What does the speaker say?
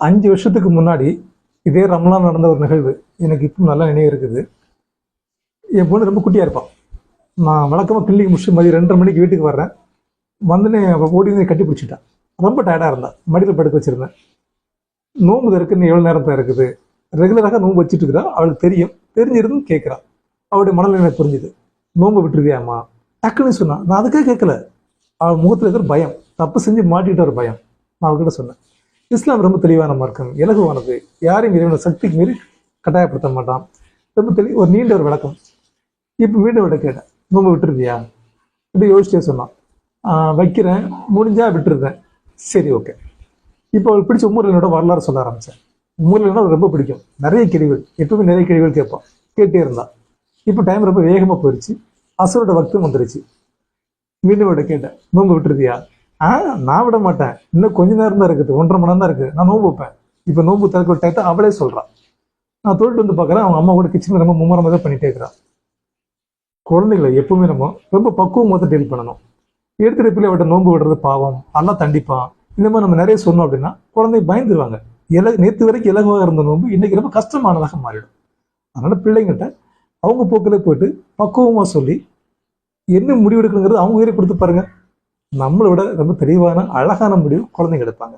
5 வருஷத்துக்கு முன்னாடி இதே ரம்லான் நடந்த ஒரு நிகழ்வு எனக்கு இப்போ நல்லா நினைவு இருக்குது. என் பொண்ணு ரொம்ப குட்டியாக இருப்பான். நான் வழக்கமாக கிளினிக் முடிச்சு மதியம் 2:30 மணிக்கு வீட்டுக்கு வர்றேன். வந்துன்னு ஓடி வந்து கட்டி பிடிச்சிட்டான். ரொம்ப டயர்டாக இருந்தான். மடியில் படுக்க வச்சுருந்தேன். நோம்பு இருக்குன்னு எவ்வளோ நேரம் தான் இருக்குது, ரெகுலராக நோம்பு வச்சுட்டு இருக்கிறா. அவளுக்கு தெரியும், தெரிஞ்சிருந்து கேட்குறான். அவளுடைய மனநிலை புரிஞ்சுது. நோம்பு விட்டுருவியாம்மா டக்குன்னு சொன்னான். நான் அதுக்கே கேட்கல. அவள் முகத்தில் இருக்கிற பயம், தப்பு செஞ்சு மாட்டிக்கிட்ட ஒரு பயம். நான் அவர்கிட்ட சொன்னேன், இஸ்லாம் ரொம்ப தெளிவான மார்க்கம், இலகுவானது, யாரையும் இறைவன சக்திக்கு மீறி கட்டாயப்படுத்த மாட்டான். ரொம்ப ஒரு நீண்ட ஒரு விளக்கம். இப்போ மீண்டும் விட கேட்டேன், நோம்பு விட்டுருவியா இப்படி யோசிச்சே சொன்னான். வைக்கிறேன், முடிஞ்சா விட்டுருந்தேன். சரி, ஓகே. இப்போ அவளுக்கு பிடிச்ச உம்மூர்லனோட வரலாறு சொல்ல ஆரம்பித்தேன். உம்மூர்லனா ரொம்ப பிடிக்கும். நிறைய கேள்விகள், எப்பவுமே நிறைய கேள்விகள் கேட்பான். கேட்டே இருந்தான். இப்போ டைம் ரொம்ப வேகமாக போயிடுச்சு. அசரோட வக்தும் வந்துருச்சு. மீண்டும் விட கேட்டேன், நோம்பு விட்டுருதியா? நான் விட மாட்டேன், இன்னும் கொஞ்ச நேரம் தான் இருக்குது, 1.5 மணி நேரம் தான் இருக்குது, நான் நோம்பு வைப்பேன். இப்போ நோம்பு திறக்க டயத்தை அவளே சொல்கிறான். நான் தொழிட்டு வந்து பார்க்குறேன், அவங்க அம்மா கூட கிச்சனில் ரொம்ப மும்முரமாக தான் பண்ணிகிட்டே இருக்கிறான். குழந்தைகளை எப்பவுமே நம்ம ரொம்ப பக்குவமாக தான் டீல் பண்ணணும். எடுத்துகிட்டு அவட்ட நோம்பு விடுறது பாவம், எல்லாம் தண்டிப்பான், இந்த மாதிரி நம்ம நிறைய சொன்னோம் அப்படின்னா குழந்தை பயந்துருவாங்க. நேற்று வரைக்கும் இலகுவாக இருந்த நோம்பு இன்னைக்கு ரொம்ப கஷ்டமானதாக மாறிடும். அதனால பிள்ளைங்கிட்ட அவங்க போக்கில் போயிட்டு பக்குவமாக சொல்லி என்ன முடிவு எடுக்கணுங்கிறது அவங்க உயிரை கொடுத்து பாருங்க. நம்மளை விட ரொம்ப தெளிவான அழகான முடிவு குழந்தைங்க எடுப்பாங்க.